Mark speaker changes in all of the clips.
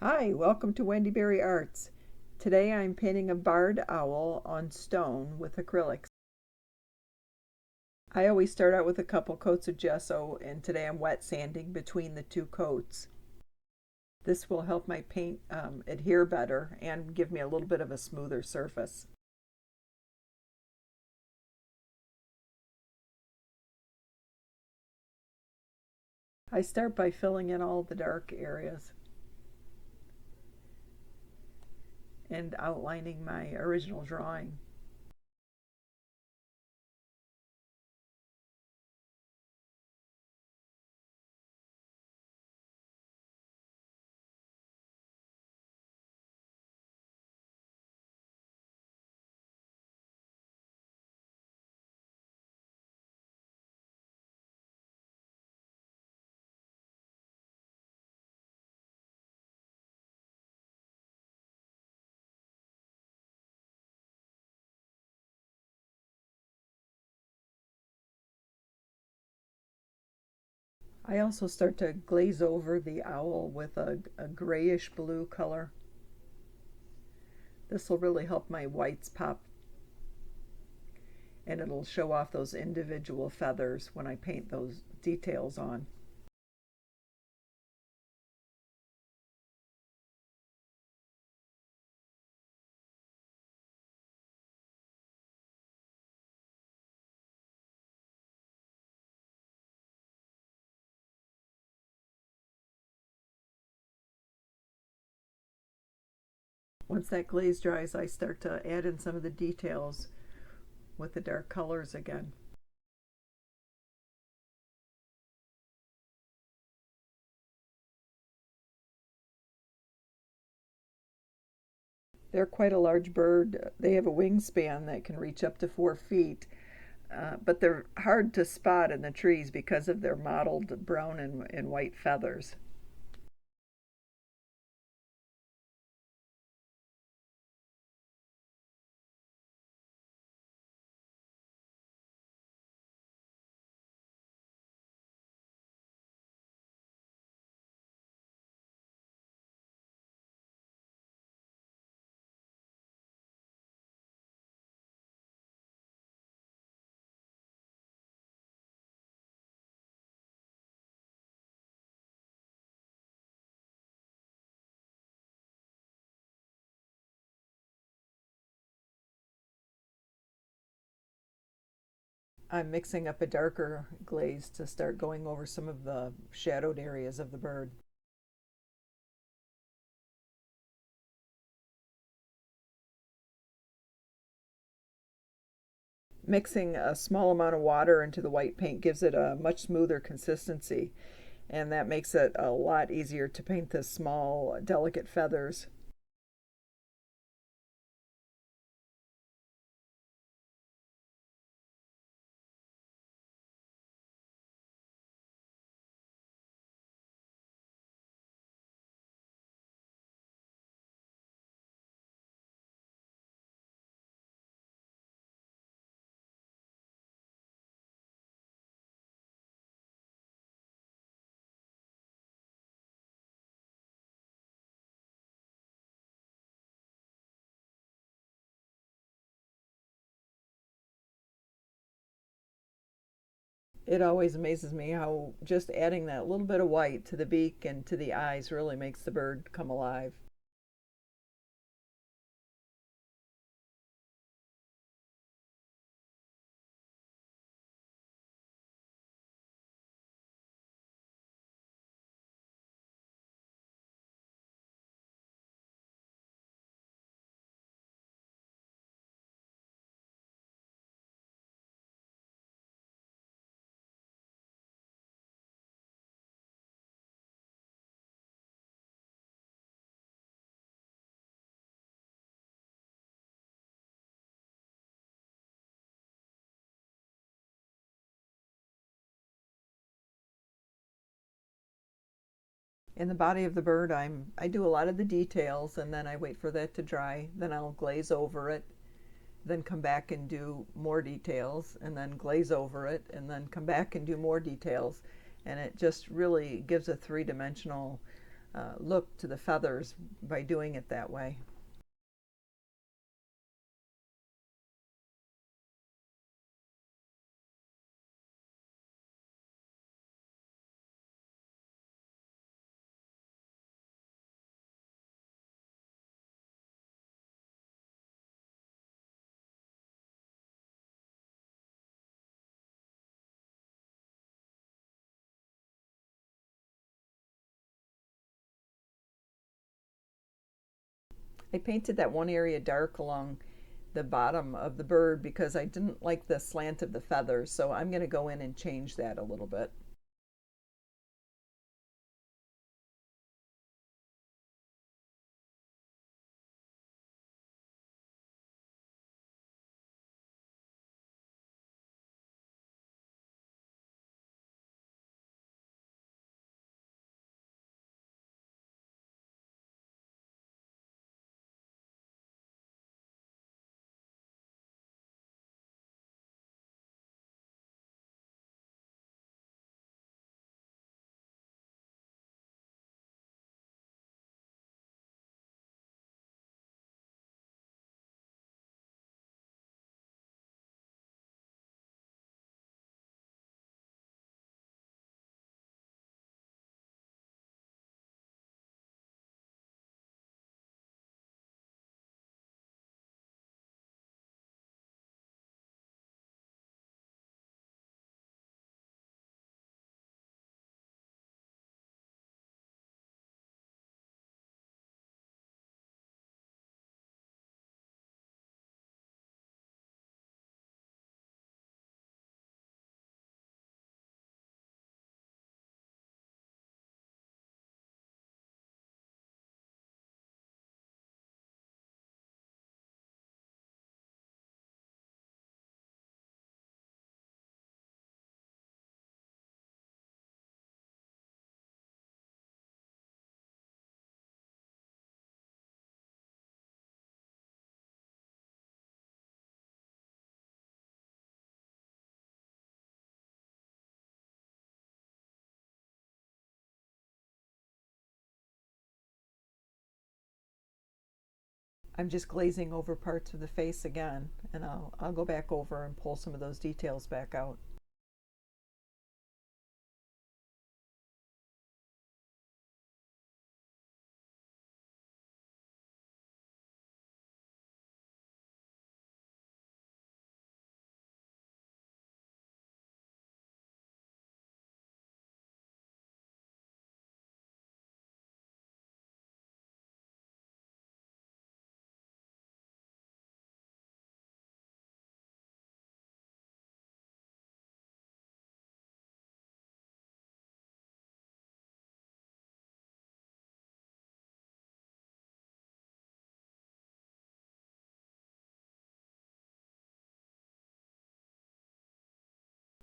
Speaker 1: Hi, welcome to Wendy Arts. Today I'm painting a barred owl on stone with acrylics. I always start out with a couple coats of gesso, and today I'm wet sanding between the two coats. This will help my paint adhere better and give me a little bit of a smoother surface. I start by filling in all the dark areas and outlining my original drawing. I also start to glaze over the owl with a grayish blue color. This will really help my whites pop, and it'll show off those individual feathers when I paint those details on. Once that glaze dries, I start to add in some of the details with the dark colors again. They're quite a large bird. They have a wingspan that can reach up to 4 feet, but they're hard to spot in the trees because of their mottled brown and white feathers. I'm mixing up a darker glaze to start going over some of the shadowed areas of the bird. Mixing a small amount of water into the white paint gives it a much smoother consistency, and that makes it a lot easier to paint the small, delicate feathers. It always amazes me how just adding that little bit of white to the beak and to the eyes really makes the bird come alive. In the body of the bird, I do a lot of the details, and then I wait for that to dry. Then I'll glaze over it, then come back and do more details, and then glaze over it, and then come back and do more details. And it just really gives a three-dimensional look to the feathers by doing it that way. I painted that one area dark along the bottom of the bird because I didn't like the slant of the feathers, so I'm going to go in and change that a little bit. I'm just glazing over parts of the face again, and I'll go back over and pull some of those details back out.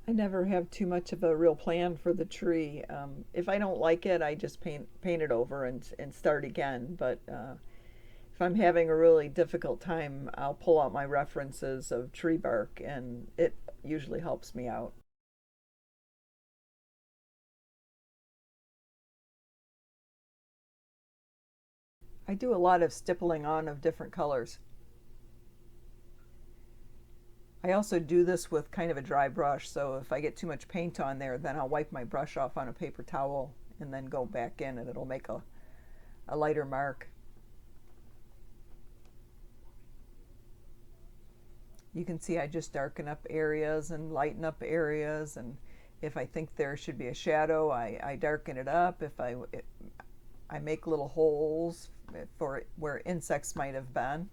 Speaker 1: I never have too much of a real plan for the tree. If I don't like it, I just paint it over and start again. But if I'm having a really difficult time, I'll pull out my references of tree bark, and it usually helps me out. I do a lot of stippling on of different colors. I also do this with kind of a dry brush, so if I get too much paint on there, then I'll wipe my brush off on a paper towel and then go back in, and it'll make a lighter mark. You can see I just darken up areas and lighten up areas, and if I think there should be a shadow, I darken it up. If I make little holes for where insects might have been.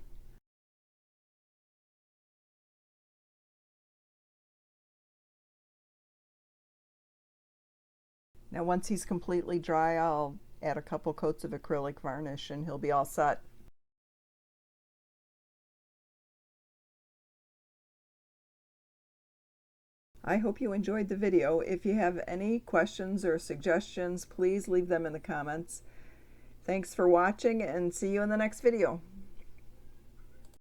Speaker 1: Now once he's completely dry, I'll add a couple coats of acrylic varnish and he'll be all set. I hope you enjoyed the video. If you have any questions or suggestions, please leave them in the comments. Thanks for watching and see you in the next video.